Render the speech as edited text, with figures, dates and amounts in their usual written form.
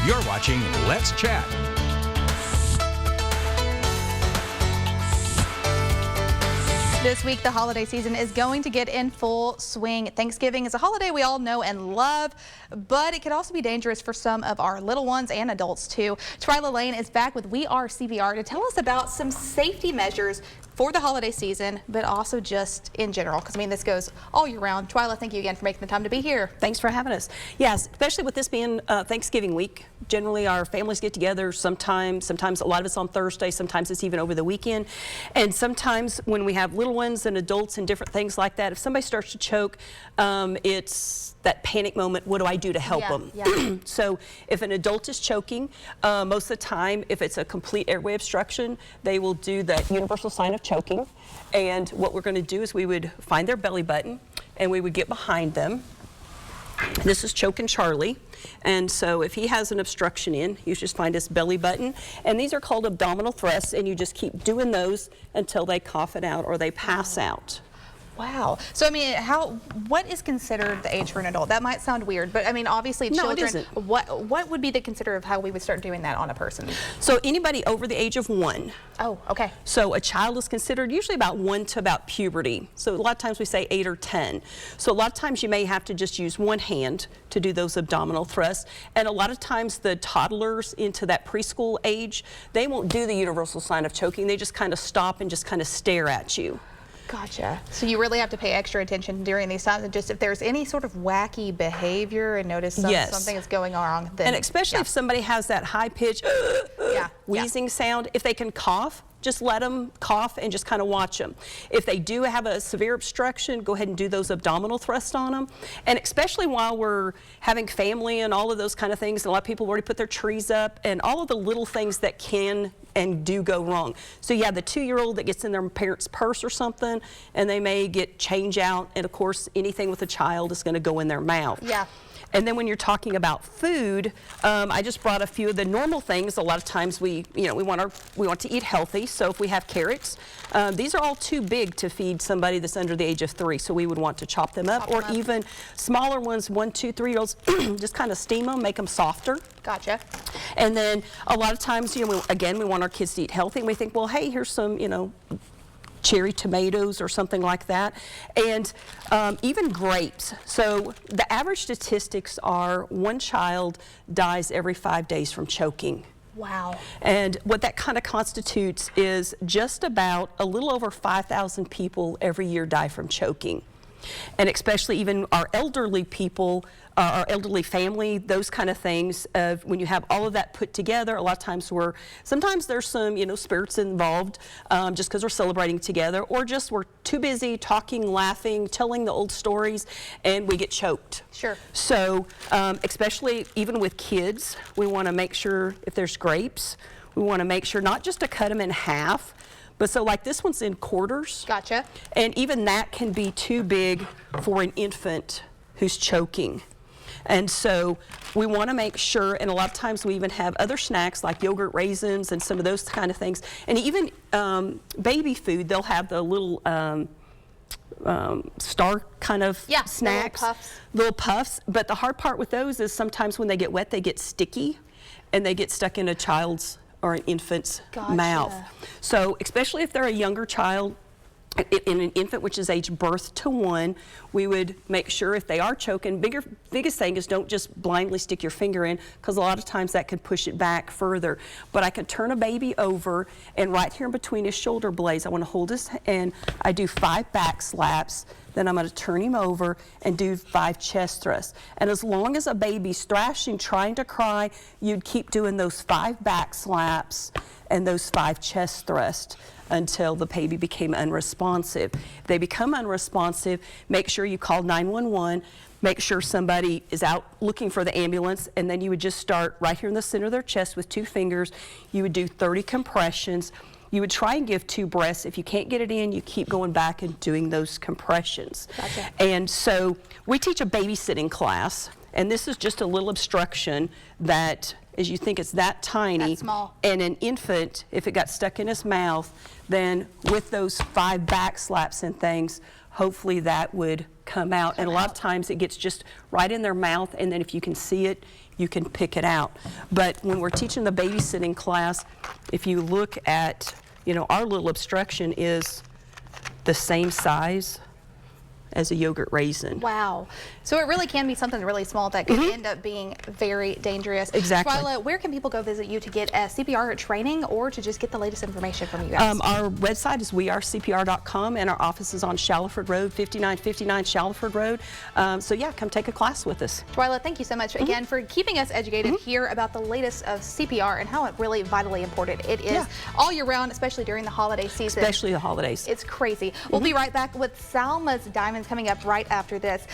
You're watching Let's Chat. This week, the holiday season is going to get in full swing. Thanksgiving is a holiday we all know and love, but it can also be dangerous for some of our little ones and adults too. Twyla Lane is back with We Are CPR to tell us about some safety measures for the holiday season, but also just in general, because I mean, this goes all year round. Twyla, thank you again for making the time to be here. Thanks for having us. Yes, especially with this being Thanksgiving week. Generally, our families get together sometimes a lot of it's on Thursday, sometimes it's even over the weekend. And sometimes when we have little ones and adults and different things like that, if somebody starts to choke, it's that panic moment. What do I do to help them? Yeah. So if an adult is choking, most of the time, if it's a complete airway obstruction, they will do the universal sign of choking. And what we're going to do is we would find their belly button and we would get behind them. This is choking Charlie. And so if he has an obstruction in, you just find his belly button. And these are called abdominal thrusts, and you just keep doing those until they cough it out or they pass out. Wow. So, I mean, what is considered the age for an adult? That might sound weird, but I mean, obviously children, no, it isn't. What would be the consider of how we would start doing that on a person? So anybody over the age of 1. Oh, okay. So a child is considered usually about 1 to about puberty. So a lot of times we say 8 or 10. So a lot of times you may have to just use one hand to do those abdominal thrusts. And a lot of times the toddlers into that preschool age, they won't do the universal sign of choking. They just kind of stop and just kind of stare at you. Gotcha. So you really have to pay extra attention during these times, and just if there's any sort of wacky behavior and notice something is going wrong. Then, and especially if somebody has that high pitch wheezing sound, if they can cough, just let them cough and just kind of watch them. If they do have a severe obstruction, go ahead and do those abdominal thrusts on them. And especially while we're having family and all of those kind of things, a lot of people have already put their trees up and all of the little things that can and do go wrong. So yeah, the 2-year-old that gets in their parent's purse or something, and they may get change out, and of course anything with a child is going to go in their mouth. Yeah. And then when you're talking about food, I just brought a few of the normal things. A lot of times we want to eat healthy. So if we have carrots, these are all too big to feed somebody that's under the age of 3. So we would want to chop them up, or even smaller ones, 1, 2, 3-year-olds, just kind of steam them, make them softer. Gotcha. And then a lot of times, we want our kids to eat healthy, and we think, well, hey, here's some, cherry tomatoes or something like that, and even grapes. So the average statistics are 1 child dies every 5 days from choking. Wow. And what that kind of constitutes is just about a little over 5,000 people every year die from choking. And especially even our elderly people, our elderly family, those kind of things, when you have all of that put together, a lot of times sometimes there's some, spirits involved, just because we're celebrating together, or just we're too busy talking, laughing, telling the old stories, and we get choked. Sure. So, especially even with kids, we want to make sure if there's grapes, we want to make sure not just to cut them in half, but so like this one's in quarters. Gotcha. And even that can be too big for an infant who's choking. And so we want to make sure, and a lot of times we even have other snacks like yogurt, raisins, and some of those kind of things. And even baby food, they'll have the little star kind of snacks. Little puffs. But the hard part with those is sometimes when they get wet, they get sticky, and they get stuck in a child's or an infant's mouth. So especially if they're a younger child, in an infant which is age birth to 1, we would make sure if they are choking, biggest thing is don't just blindly stick your finger in, because a lot of times that could push it back further. But I could turn a baby over, and right here in between his shoulder blades, I want to hold his, and I do 5 back slaps. Then I'm going to turn him over and do 5 chest thrusts. And as long as a baby's thrashing, trying to cry, you'd keep doing those 5 back slaps and those 5 chest thrusts until the baby became unresponsive. If they become unresponsive, make sure you call 911, make sure somebody is out looking for the ambulance, and then you would just start right here in the center of their chest with 2 fingers. You would do 30 compressions. You would try and give 2 breaths. If you can't get it in, you keep going back and doing those compressions. Gotcha. And so we teach a babysitting class, and this is just a little obstruction that, as you think it's that tiny, small. And an infant, if it got stuck in his mouth, then with those 5 back slaps and things, hopefully that would come out. And a lot of times it gets just right in their mouth, and then if you can see it, you can pick it out. But when we're teaching the babysitting class, if you look at, you know, our little obstruction is the same size as a yogurt raisin. Wow. So it really can be something really small that could end up being very dangerous. Exactly. Twyla, where can people go visit you to get a CPR training or to just get the latest information from you guys? Our website is wearecpr.com, and our office is on Shallowford Road, 5959 Shallowford Road. So yeah, come take a class with us. Twyla, thank you so much again for keeping us educated here about the latest of CPR and how it really vitally important it is all year round, especially during the holiday season. Especially the holidays. It's crazy. We'll be right back with Salma's Diamonds coming up right after this.